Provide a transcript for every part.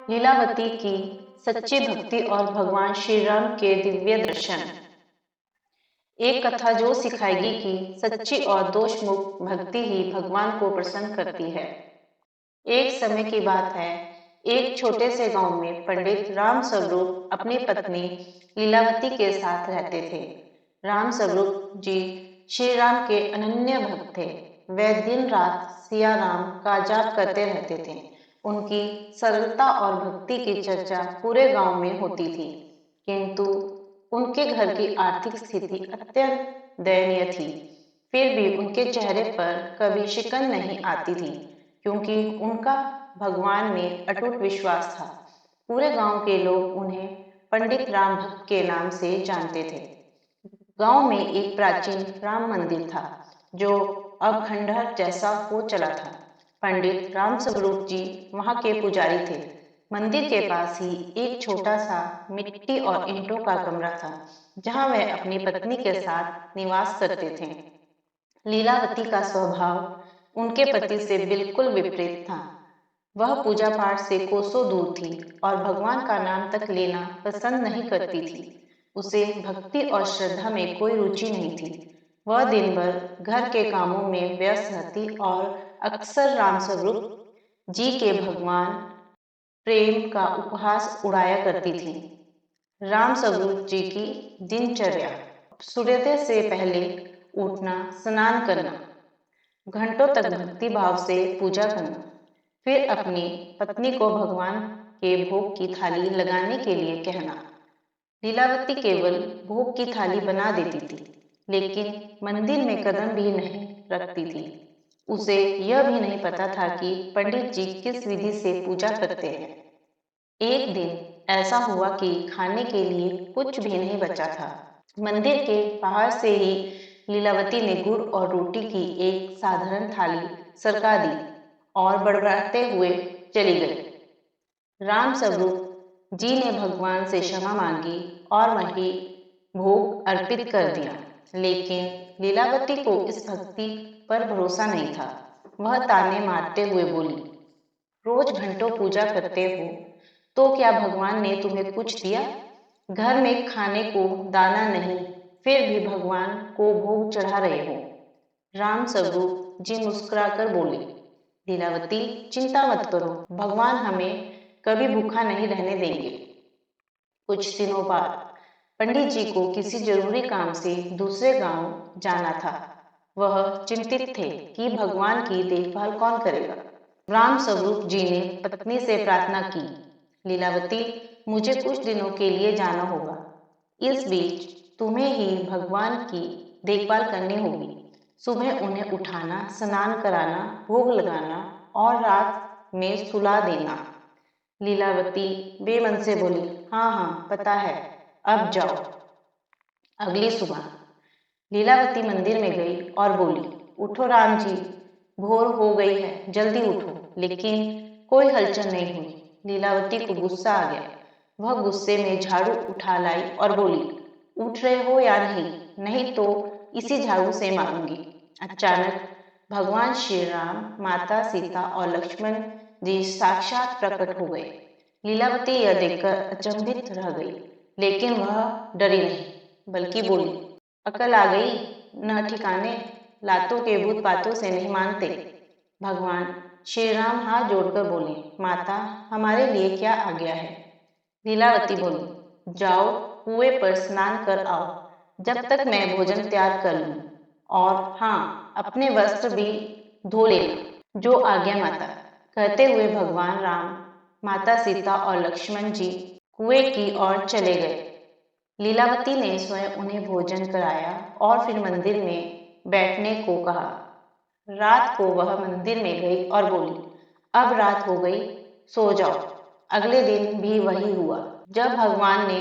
लीलावती की सच्ची भक्ति और भगवान श्री राम के दिव्य दर्शन। एक कथा जो सिखाएगी कि सच्ची और दोष मुक्त भक्ति ही भगवान को प्रसन्न करती है। एक समय की बात है, एक छोटे से गांव में पंडित राम स्वरूप अपनी पत्नी लीलावती के साथ रहते थे। राम स्वरूप जी श्री राम के अनन्य भक्त थे। वे दिन रात सिया राम का जाप करते रहते थे। उनकी सरलता और भक्ति की चर्चा पूरे गांव में होती थी, किंतु उनके घर की आर्थिक स्थिति अत्यंत दयनीय थी। फिर भी उनके चेहरे पर कभी शिकन नहीं आती थी, क्योंकि उनका भगवान में अटूट विश्वास था। पूरे गांव के लोग उन्हें पंडित राम भक्त के नाम से जानते थे। गांव में एक प्राचीन राम मंदिर था, जो अब खंडहर जैसा हो चला था। पंडित राम स्वरूप जी वहां के पुजारी थे। मंदिर के पास ही एक छोटा सा मिट्टी और ईंटों का कमरा था, जहां वह अपनी पत्नी के साथ निवास करते थे। लीलावती का स्वभाव उनके पति से बिल्कुल विपरीत था। वह पूजा पाठ से कोसों दूर थी और भगवान का नाम तक लेना पसंद नहीं करती थी। उसे भक्ति और श्रद्धा में कोई रुचि नहीं थी। वह दिन भर घर के कामों में व्यस्त रहती और अक्सर राम स्वरूप जी के भगवान प्रेम का उपहास उड़ाया करती थी। राम स्वरूप जी की दिनचर्या: सूर्योदय से पहले उठना, स्नान करना, घंटों तक भक्ति भाव से पूजा करना, फिर अपनी पत्नी को भगवान के भोग की थाली लगाने के लिए कहना। लीलावती केवल भोग की थाली बना देती थी, लेकिन मंदिर में कदम भी नहीं रखती थी। उसे यह भी नहीं पता था कि पंडित जी किस विधि से पूजा करते हैं। एक दिन ऐसा हुआ कि खाने के लिए कुछ भी नहीं बचा था। मंदिर के बाहर से ही लीलावती ने गुड़ और रोटी की एक साधारण थाली सरका दी और बड़बड़ाते हुए चली गई। राम स्वरूप जी ने भगवान से क्षमा मांगी और वही भोग अर्पित कर दिया, लेकिन लीलावती को इस भक्ति पर भरोसा नहीं था। वह ताने मारते हुए बोली, रोज घंटों पूजा करते हो, तो क्या भगवान ने तुम्हें कुछ दिया? घर में खाने को दाना नहीं, फिर भी भगवान को भोग चढ़ा रहे हो। राम स्वरूप जी मुस्कुराकर बोले, लीलावती, चिंता मत करो, भगवान हमें कभी भूखा नहीं रहने देंगे। कुछ दिनों बाद पंडित जी को किसी जरूरी काम से दूसरे गांव जाना था। वह चिंतित थे कि भगवान की देखभाल कौन करेगा। राम स्वरूप जी ने पत्नी से प्रार्थना की, लीलावती, मुझे कुछ दिनों के लिए जाना होगा। इस बीच तुम्हें ही भगवान की देखभाल करनी होगी। सुबह उन्हें उठाना, स्नान कराना, भोग लगाना और रात में सुला देना। लीलावती बेमन से बोली, हाँ हाँ पता है, अब जाओ। अगली सुबह लीलावती मंदिर में गई और बोली, उठो राम जी, भोर हो गई है, जल्दी उठो। लेकिन कोई हलचल नहीं हुई। लीलावती को गुस्सा आ गया। वह गुस्से में झाड़ू उठा लाई और बोली, उठ रहे हो या नहीं? नहीं तो इसी झाड़ू से मारूंगी। अचानक भगवान श्री राम, माता सीता और लक्ष्मण जी साक्षात प्रकट हो गए। लीलावती यह देखकर अचंभित रह गई, लेकिन वह डरी नहीं, बल्कि बोली, अकल आ गई न ठिकाने, लातों के भूत बातों से नहीं मानते। भगवान श्री राम हाथ जोड़कर बोले, माता, हमारे लिए क्या आज्ञा है? लीलावती बोली, जाओ कुएं पर स्नान कर आओ, जब तक मैं भोजन तैयार कर लूं। और हाँ, अपने वस्त्र भी धो लेना। जो आज्ञा माता। कहते हुए भगवान राम, माता सीता और लक्ष्मण जी कुएं की ओर चले गए। लीलावती ने स्वयं उन्हें भोजन कराया और फिर मंदिर में बैठने को कहा। रात को वह मंदिर में गई और बोली, अब रात हो गई, सो जाओ। अगले दिन भी वही हुआ। जब भगवान ने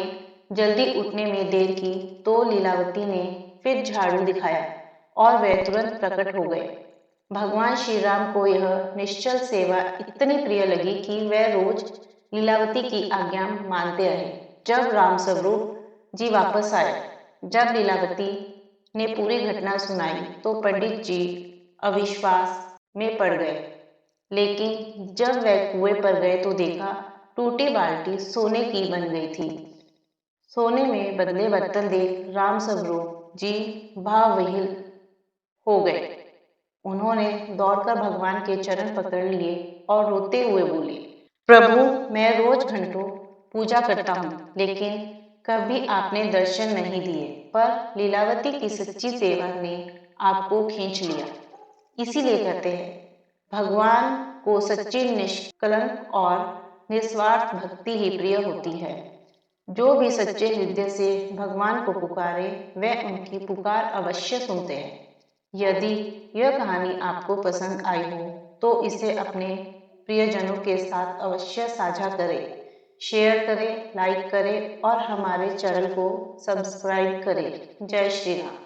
जल्दी उठने में देर की, तो लीलावती ने फिर झाड़ू दिखाया और वे तुरंत प्रकट हो गए। भगवान श्री राम को यह निश्चल सेवा इतनी प्रिय लगी कि वे रोज लीलावती की आज्ञा मानते रहे। जब राम स्वरूप जी वापस आए, जब लीलावती ने पूरी घटना सुनाई, तो पंडित जी अविश्वास में पड़ गए। लेकिन जब वे कुएं पर गए तो देखा टूटी बाल्टी सोने की बन गई थी। सोने में बदले बर्तन देख राम सबरू जी भावविह्वल हो गए। उन्होंने दौड़कर भगवान के चरण पकड़ लिए और रोते हुए बोले, प्रभु, मैं रोज घंटों पूजा करता हूँ, लेकिन कभी आपने दर्शन नहीं दिए, पर लीलावती की सच्ची सेवा ने आपको खींच लिया। इसीलिए कहते हैं, भगवान को सच्ची निष्कलंक और निस्वार्थ भक्ति ही प्रिय होती है। जो भी सच्चे हृदय से भगवान को पुकारे, वह उनकी पुकार अवश्य सुनते हैं। यदि यह कहानी आपको पसंद आई हो, तो इसे अपने प्रियजनों के साथ अवश्य साझा करें, शेयर करें, लाइक करें और हमारे चैनल को सब्सक्राइब करें। जय श्री राम।